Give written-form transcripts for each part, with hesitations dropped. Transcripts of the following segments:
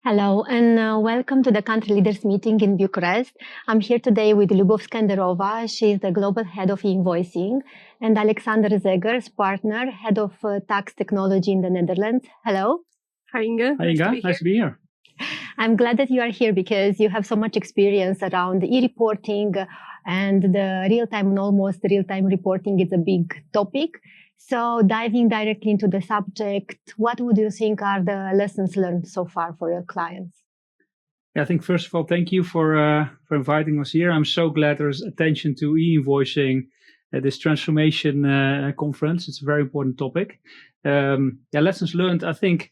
Hello, and welcome to the Country Leaders Meeting in Bucharest. I'm here today with Lyubov Skenderova. She is the Global Head of Invoicing, and Alexander Zegers, Partner, Head of Tax Technology in the Netherlands. Hello. Hi, Inga. Hi, Inga. Nice to be here. I'm glad that you are here because you have so much experience around e-reporting and the real-time and almost real-time reporting is a big topic. So diving directly into the subject, what would you think are the lessons learned so far for your clients? Yeah, I think first of all, thank you for inviting us here. I'm so glad there's attention to e-invoicing at this transformation conference. It's a very important topic. Lessons learned, I think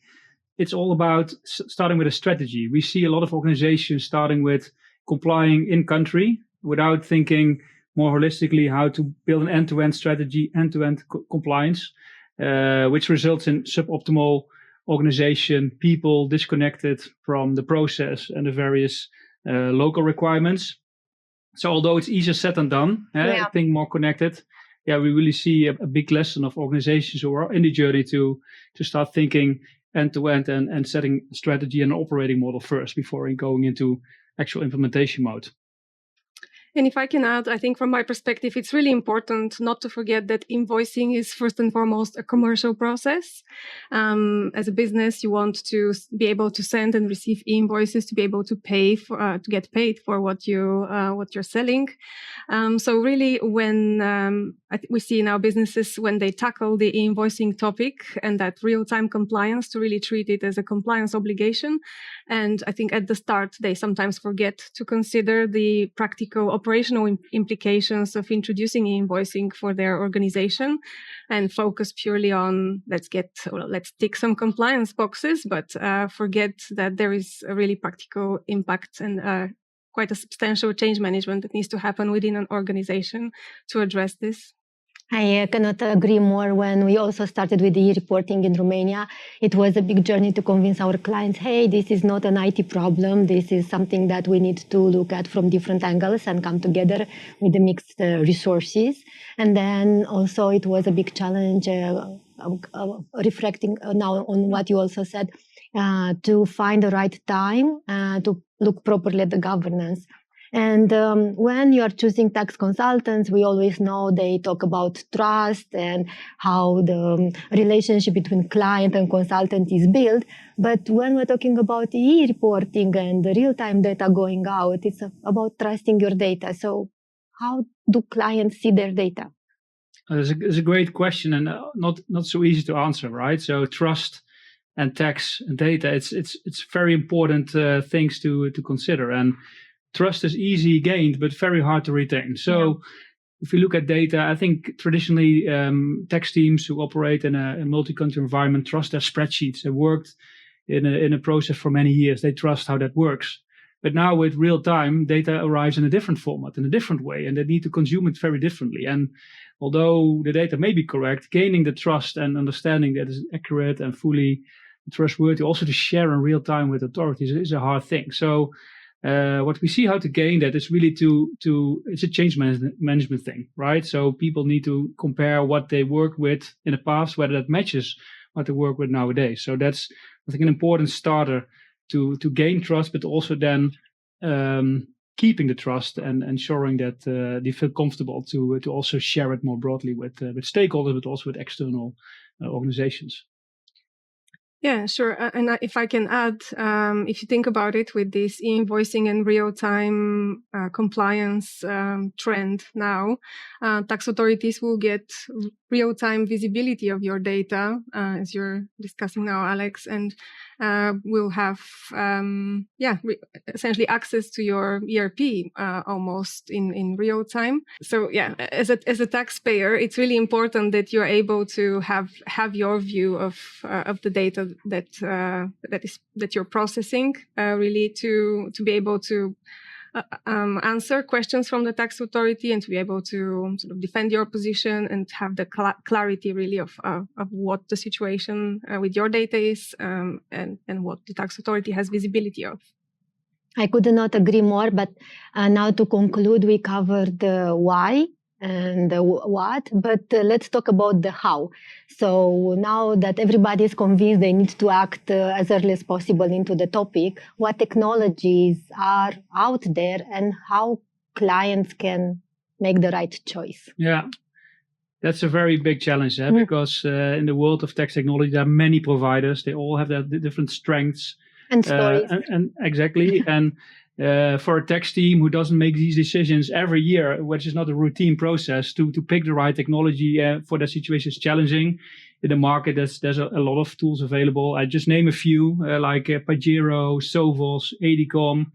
it's all about starting with a strategy. We see a lot of organizations starting with complying in country without thinking more holistically how to build an end-to-end strategy, end-to-end compliance, which results in suboptimal organization, people disconnected from the process and the various local requirements. So although it's easier said than done, think more connected, we really see a big lesson of organizations who are in the journey to start thinking end-to-end and setting a strategy and an operating model first before going into actual implementation mode. And if I can add, I think from my perspective, it's really important not to forget that invoicing is first and foremost a commercial process. As a business, you want to be able to send and receive invoices to be able to pay for, to get paid for what you're selling. So really, when we see in our businesses when they tackle the invoicing topic and that real-time compliance, to really treat it as a compliance obligation. And I think at the start, they sometimes forget to consider the practical operational implications of introducing invoicing for their organization and focus purely on let's tick some compliance boxes, but forget that there is a really practical impact and quite a substantial change management that needs to happen within an organization to address this. I cannot agree more. When we also started with e-reporting in Romania, it was a big journey to convince our clients, hey, this is not an IT problem. This is something that we need to look at from different angles and come together with the mixed resources. And then also it was a big challenge, reflecting now on what you also said, to find the right time to look properly at the governance. And when you are choosing tax consultants, we always know they talk about trust and how the relationship between client and consultant is built. But when we're talking about e-reporting and the real-time data going out, it's about trusting your data. So how do clients see their data? It's a great question and not so easy to answer, right? So trust and tax and data, it's very important things to consider. And trust is easy gained, but very hard to retain. So if you look at data, I think traditionally tax teams who operate in a multi-country environment trust their spreadsheets. They worked in a process for many years. They trust how that works. But now with real time, data arrives in a different format, in a different way, and they need to consume it very differently. And although the data may be correct, gaining the trust and understanding that it's accurate and fully trustworthy, also to share in real time with authorities is a hard thing. So what we see how to gain that is really it's a change management thing, right? So people need to compare what they worked with in the past, whether that matches what they work with nowadays. So that's, I think, an important starter to gain trust, but also then keeping the trust and ensuring that they feel comfortable to also share it more broadly with stakeholders, but also with external organizations. Yeah, sure. And if I can add, if you think about it with this invoicing and real-time compliance trend now, tax authorities will get real-time visibility of your data, as you're discussing now, Alex, and will have, essentially access to your ERP almost in real time. So yeah, as a taxpayer, it's really important that you're able to have your view of the data that you're processing, really to be able to answer questions from the tax authority and to be able to sort of defend your position and have the clarity really of what the situation with your data is and what the tax authority has visibility of. I could not agree more, but now to conclude, we covered the why and what, but let's talk about the how. So now that everybody is convinced they need to act as early as possible into the topic, what technologies are out there and how clients can make the right choice? Yeah, that's a very big challenge, because in the world of tax technology, there are many providers. They all have their different strengths. And stories. And exactly. And for a tax team who doesn't make these decisions every year, which is not a routine process, to pick the right technology for that situation is challenging. In the market, there's a lot of tools available. I just name a few, like Pagero, Sovos, Adicom,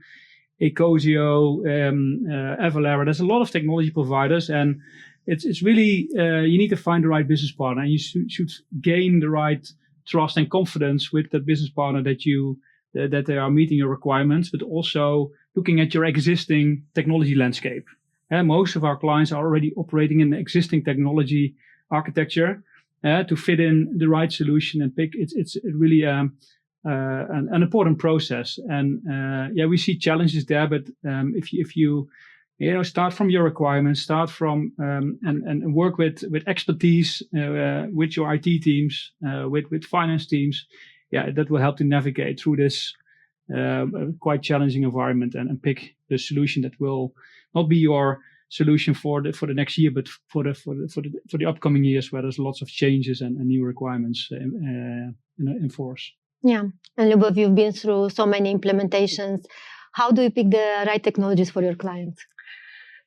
Ecosio, Avalara. There's a lot of technology providers, and it's really, you need to find the right business partner, and you should gain the right trust and confidence with that business partner that they are meeting your requirements, but also looking at your existing technology landscape. Most of our clients are already operating in the existing technology architecture to fit in the right solution and pick. It's really an important process, and we see challenges there. But if you start from your requirements, start from and work with expertise, with your IT teams, with finance teams. That will help to navigate through this quite challenging environment and pick the solution that will not be your solution for the next year, but for the upcoming years, where there's lots of changes and new requirements in force. Yeah, and Lyubov, you've been through so many implementations. How do you pick the right technologies for your clients?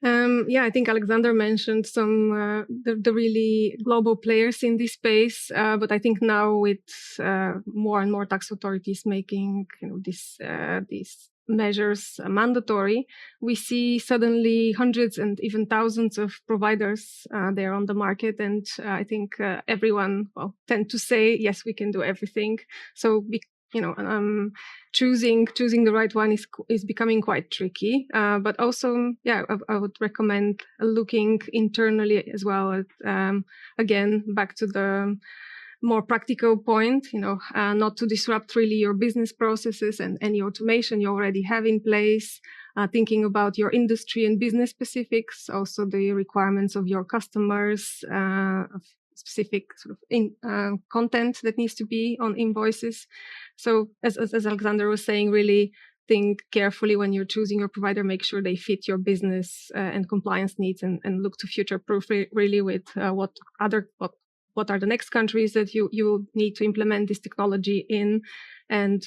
I think Alexander mentioned some the really global players in this space, but I think now with more and more tax authorities making these measures mandatory, we see suddenly hundreds and even thousands of providers there on the market, and I think everyone tend to say yes, we can do everything. So choosing the right one is becoming quite tricky. But also, I would recommend looking internally as well at, again, back to the more practical point, not to disrupt really your business processes and any automation you already have in place, thinking about your industry and business specifics, also the requirements of your customers, of specific sort of content that needs to be on invoices. So as Alexander was saying, really think carefully when you're choosing your provider, make sure they fit your business and compliance needs, and look to future-proof really with what are the next countries that you need to implement this technology in, and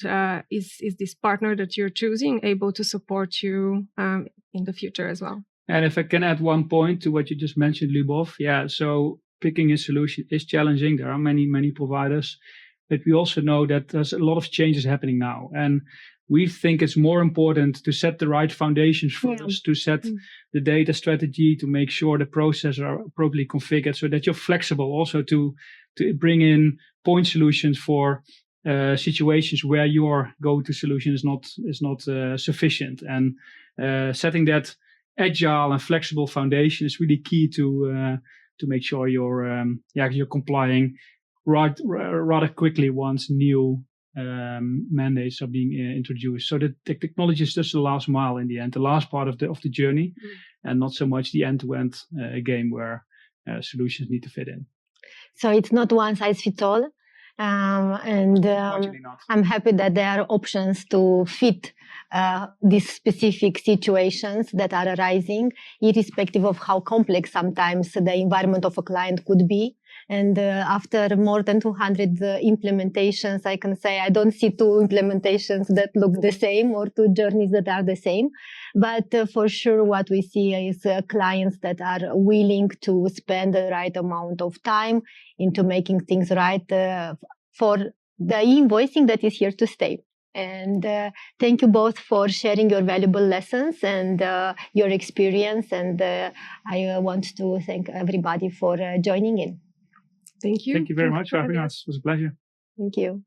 is this partner that you're choosing able to support you in the future as well. And if I can add one point to what you just mentioned, Lyubov, so picking a solution is challenging. There are many providers, but we also know that there's a lot of changes happening now, and we think it's more important to set the right foundations first, to set the data strategy, to make sure the processes are appropriately configured, so that you're flexible also to bring in point solutions for situations where your go-to solution is not sufficient. And setting that agile and flexible foundation is really key to make sure you're complying rather quickly once new mandates are being introduced. So the technology is just the last mile in the end, the last part of the journey, and not so much the end-to-end game where solutions need to fit in. So it's not one size fits all, and I'm happy that there are options to fit these specific situations that are arising, irrespective of how complex sometimes the environment of a client could be. And after more than 200 implementations, I can say I don't see two implementations that look the same or two journeys that are the same. But for sure, what we see is clients that are willing to spend the right amount of time into making things right for the invoicing that is here to stay. And thank you both for sharing your valuable lessons and your experience. And I want to thank everybody for joining in. Thank you. Thank you very much for having us. It was a pleasure. Thank you.